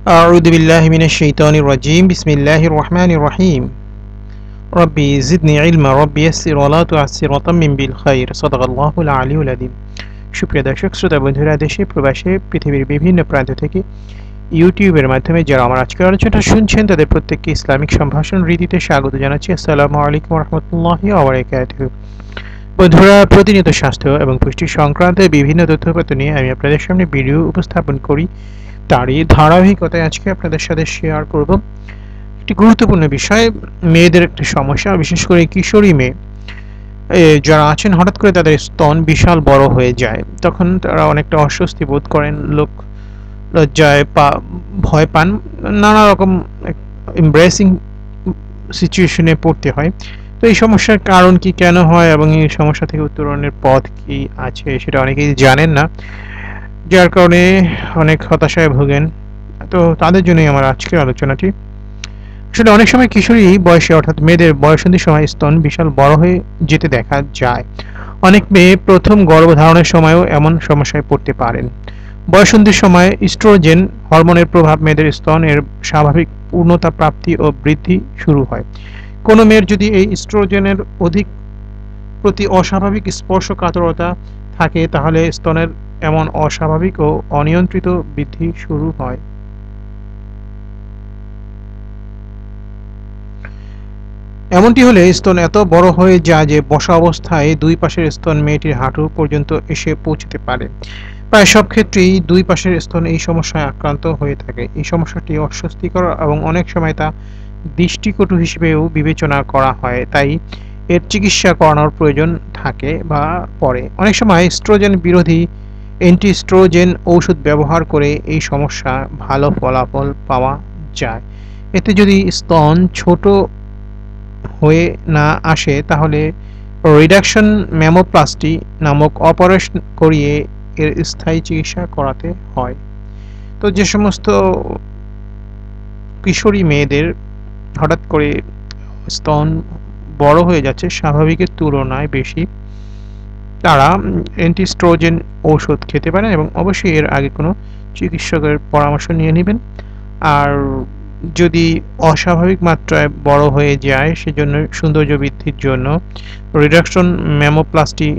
أعوذ بالله من الشيطان الرجيم بسم الله الرحمن الرحيم ربي زدني علما ربي يسر ولا تعسر وتمم بالخير صدق الله العلي العظيم সুপ্রিয় দর্শক শ্রোতা বন্ধুরা দেশে প্রবাসে পৃথিবীর বিভিন্ন প্রান্ত থেকে ইউটিউবের মাধ্যমে যারা আমার আজকের আলোচনাটা শুনছেন তাদের প্রত্যেককে ইসলামিক সম্ভাষণ রীতিতে স্বাগত জানাচ্ছি। আসসালামু আলাইকুম ওয়া রাহমাতুল্লাহি ওয়া বারাকাতুহু। বন্ধুরা, প্রতিনিয়ত স্বাস্থ্য এবং পুষ্টি সংক্রান্ত বিভিন্ন তথ্যপত্র নিয়ে আমি আপনাদের সামনে ভিডিও উপস্থাপন করি। তারই ধারাবাহিকতায় আজকে আপনাদের সাথে শেয়ার করব একটি গুরুত্বপূর্ণ বিষয়, মেয়েদের একটা সমস্যা, বিশেষ করে কিশোরী মেয়ে যারা আছেন, হঠাৎ করে তাদের স্তন বিশাল বড় হয়ে যায়। তখন তারা অনেকটা অস্বস্তি বোধ করেন, লোক লজ্জায় ভয় পান, নানা রকম এমব্রেসিং সিচুয়েশনে পড়তে হয়। তো এই সমস্যার কারণ কি, কেন হয় এবং এই সমস্যা থেকে উত্তরণের পথ কি আছে সেটা অনেকেই জানেন না, যার কারণে অনেক হতাশায় ভোগেন। তো তাদের জন্যই আমার আজকের আলোচনাটি। আসলে অনেক সময় কিশোরী বয়সে অর্থাৎ মেয়েদের বয়ঃসন্ধির সময় স্তন বিশাল বড় হয়ে যেতে দেখা যায়। অনেক মেয়ে প্রথম গর্ভধারণের সময়ও এমন সমস্যায় পড়তে পারেন। বয়ঃসন্ধির সময় ইস্ট্রোজেন হরমোনের প্রভাব মেয়েদের স্তনের স্বাভাবিক পূর্ণতা প্রাপ্তি ও বৃদ্ধি শুরু হয়। কোনো মেয়ের যদি এই ইস্ট্রোজেনের অধিক প্রতি অস্বাভাবিক স্পর্শকাতরতা থাকে, তাহলে স্তনের এমন অস্বাভাবিক ও অনিয়ন্ত্রিত বৃদ্ধি শুরু হয়। এমনটি হলে স্তন এত বড় হয়ে যায় যে বসা অবস্থায় দুই পাশের স্তন মেয়েটির হাঁটু পর্যন্ত এসে পৌঁছতে পারে। প্রায় সব ক্ষেত্রেই দুই পাশের স্তন এই সমস্যায় আক্রান্ত হয়ে থাকে। এই সমস্যাটি অস্বস্তিকর এবং অনেক সময় তা দৃষ্টিকটু হিসেবেও বিবেচনা করা হয়, তাই এর চিকিৎসা করানোর প্রয়োজন থাকে বা পড়ে। অনেক সময় স্ট্রোজেন বিরোধী অ্যান্টিস্ট্রোজেন ঔষধ ব্যবহার করে এই সমস্যা ভালো ফলাফল পাওয়া যায়। এতে যদি স্তন ছোট হয়ে না আসে, তাহলে রিডাকশন ম্যামোপ্লাস্টি নামক অপারেশন করিয়ে এর স্থায়ী চিকিৎসা করাতে হয়। তো যে সমস্ত কিশোরী মেয়েদের হঠাৎ করে স্তন বড় হয়ে যাচ্ছে স্বাভাবিকের তুলনায় বেশি, তারা অ্যান্টিস্ট্রোজেন ঔষধ খেতে পারেন এবং অবশ্যই এর আগে কোনো চিকিৎসকের পরামর্শ নিয়ে নেবেন। আর যদি অস্বাভাবিক মাত্রায় বড় হয়ে যায়, সেজন্য সৌন্দর্য বৃদ্ধির জন্য রিডাকশন ম্যামোপ্লাস্টি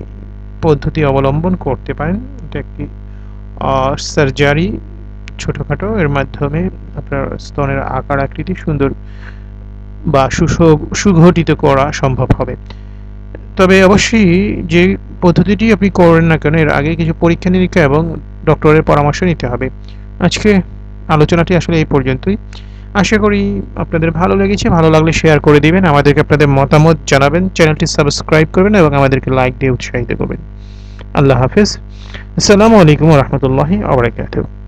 পদ্ধতি অবলম্বন করতে পারেন। এটা একটি সার্জারি, ছোটোখাটো, এর মাধ্যমে আপনার স্তনের আকার আকৃতি সুন্দর বা সুগঠিত করা সম্ভব হবে। তবে অবশ্যই যে পদ্ধতিটি আপনি করেন না কেন, এর আগে কিছু পরীক্ষা নিরীক্ষা এবং ডক্টরের পরামর্শ নিতে হবে। আজকে আলোচনাটি আসলে এই পর্যন্তই। আশা করি আপনাদের ভালো লেগেছে। ভালো লাগলে শেয়ার করে দিবেন, আমাদেরকে আপনাদের মতামত জানাবেন, চ্যানেলটি সাবস্ক্রাইব করবেন এবং আমাদেরকে লাইক দিয়ে উৎসাহিত করবেন। আল্লাহ হাফেজ। আসসালামু আলাইকুম ওয়া রাহমাতুল্লাহি ওয়া বারাকাতুহু।